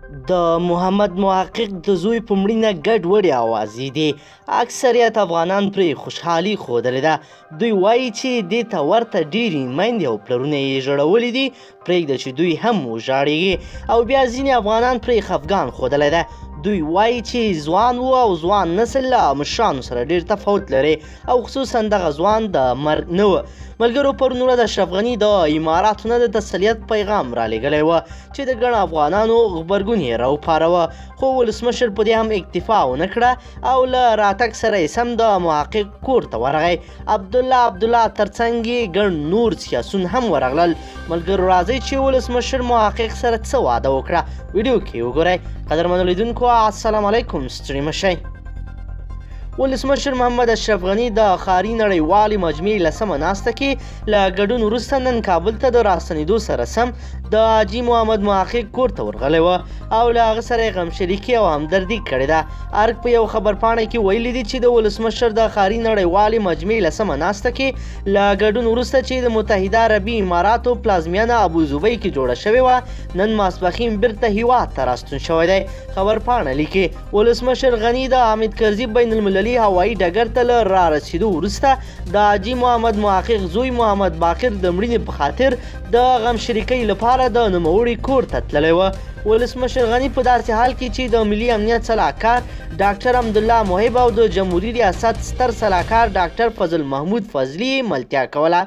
د محمد محقق د زوی په مړینه ګډوډې اوازې دي. اکثریت افغانان پرې خوشحالي ښودلې ده. دوی وایي چې دې ته ورته ډېرې میندې او پلرونه یې ژړولي دي، پرېږده چې دوی هم وژاړېږي. او بیا ځینې افغانان پرې خفګان ښودلی ده. دوی وایي چې ځوان و او ځوان نسل له مشرانو سره ډېر تفاوت لري او خصوصا دغه ځوان د مرګ نه و. ملګرو پرون ورځ اشرف غني د اماراتو نه د تسلیت پیغام رالیږلی و چې د ګڼ افغانانو غبرګون یې راوپاروه، خو ولسمشر په دې هم اکتفا ونه کړه او له راتګ سره یې سم د محقق کور ته ورغی. عبدالله ترڅنګ یې ګڼ نور سیاسون هم ورغلل. ملګرو راځئ چې ولسمشر محقق سره څه وعده وکړه ویډیو کې وګورئ. قدرمنو لیدونکو السلام علیکم، ستړي مه شئ. ولسمشر محمد اشرف غني د ښاري نړیوالې مجمعې لسمه ناسته کې له ګډون وروسته نن کابل ته د راستنېدو سره سم د حاجي محمد محقق کور ته ورغلی و او له هغه سره یې غمشریکي او همدردي کړې ده. ارګ په یو خبرپاڼه کې ویلي دي چې د ولسمشر د ښاري نړیوالې مجمعې لسمه ناسته کې له ګډون وروسته چې د متحده عربي اماراتو پلازمینه ابوظبي کې جوړه شوې وه، نن ماسپښین بیرته هیواد ته راستون شوی دی. خبرپاڼه لیکي ولسمشر غني د حامد کرزي بین المللي هوایي ډګر ته له رارسېدو وروسته د حاجي محمد محقق زوی محمد باقر د مړینې په خاطر د غم شریکۍ لپاره د نوموړي کور ته تللی و. ولسمشر غني په داسې حال کې چې د ملي امنیت سلاکار ډاکټر حمدالله محب او د جمهوریت ریاست ستر سلاکار ډاکټر فضل محمود فضلي ملتیا کوله.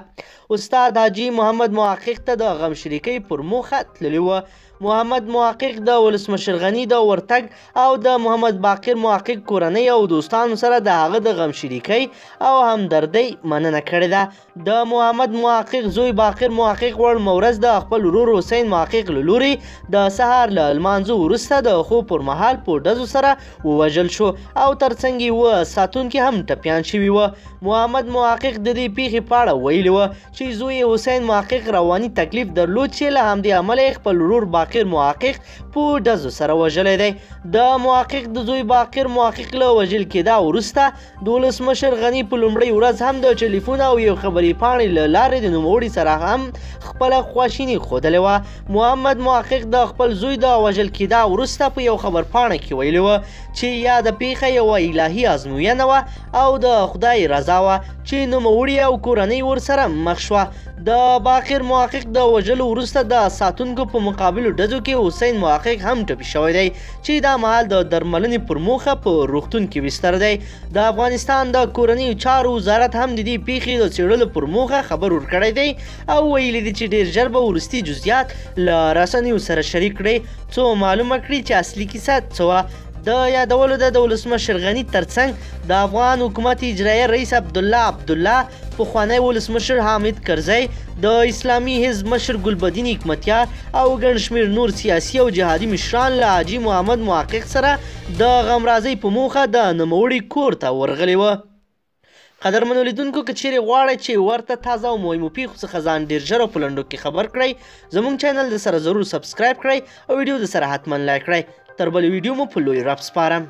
استاد حاجي محمد محقق ته د غم شریکۍ پر موخه تللی و. محمد محقق د ولسمشر غني د ورتګ او د محمد باقر محقق کورنۍ او دوستانو سره د هغه د غم شریکۍ او همدردۍ مننه کړې ده. د محمد محقق زوی باقر محقق وړمه ورځ د خپل ورور حسین محقق له لورې د سهار له لمانځه وروسته د خوب پر مهال په ډزو سره ووژل شو او ترڅنګ یې ساتونکي هم ټپیان شوي وه. محمد محقق د دې پیښې په اړه ویلي وه چې زوی حسین محقق رواني تکلیف درلود چې له همدې امله یې خپل ورور باقر محقق په ډزو سره وژلی دی. د محقق د زوی باقر محقق له وژل کېدا وروسته د ولسمشر غني په لومړۍ ورځ هم د ټلیفون او یو خبري پاڼې له لارې د نوموړي سره هم خپله خواشیني ښودلې وه. محمد محقق د خپل زوی د وژل کېدا وروسته په یو خبرپاڼه کې ویلي وه چې یاده پیښه یوه الهي ازموینه وه او د خدای رضا وه چې نوموړي او کورنۍ ورسره مخ شوه. د باقر محقق د وژلو وروسته د ساتونکو په مقابلو ډزو کې حسین محقق هم ټپي شوی دی چې دا مهال د درملنې پر موخه په روغتون کې بستر دی. د افغانستان د کورنیو چارو وزارت هم د دې پیښې د څېړلو پر موخه خبر ورکړی دی او ویلي دي چې ډېر ژر به وروستي جزئیات له رسنیو سره شریک کړي څو معلومه کړي چې اصلي کیسه څه وه. د یادولو د ولسمشر غني ترڅنګ د افغان حکومت اجرایه رئیس عبدالله پخوانی ولسمشر حامد کرزی، د اسلامي حزب مشر ګلبدین حکمتیار او ګڼ شمېر نور سیاسي او جهادي مشران له حاجي محمد محقق سره د غمرازۍ په موخه د نوموړي کور ته ورغلي وه. قدرمنو لیدونکو که چیرې غواړئ چې ورته تازه او مهمو پیښو څخه ځان ډېر ژر او په لنډو کې خبر کړئ، زموږ چینل د سره ضرور سبسکرایب کړئ او ویډیو د سره حتما لایک کړئ. تر بلې ویډیو مو په لوی رب سپارم.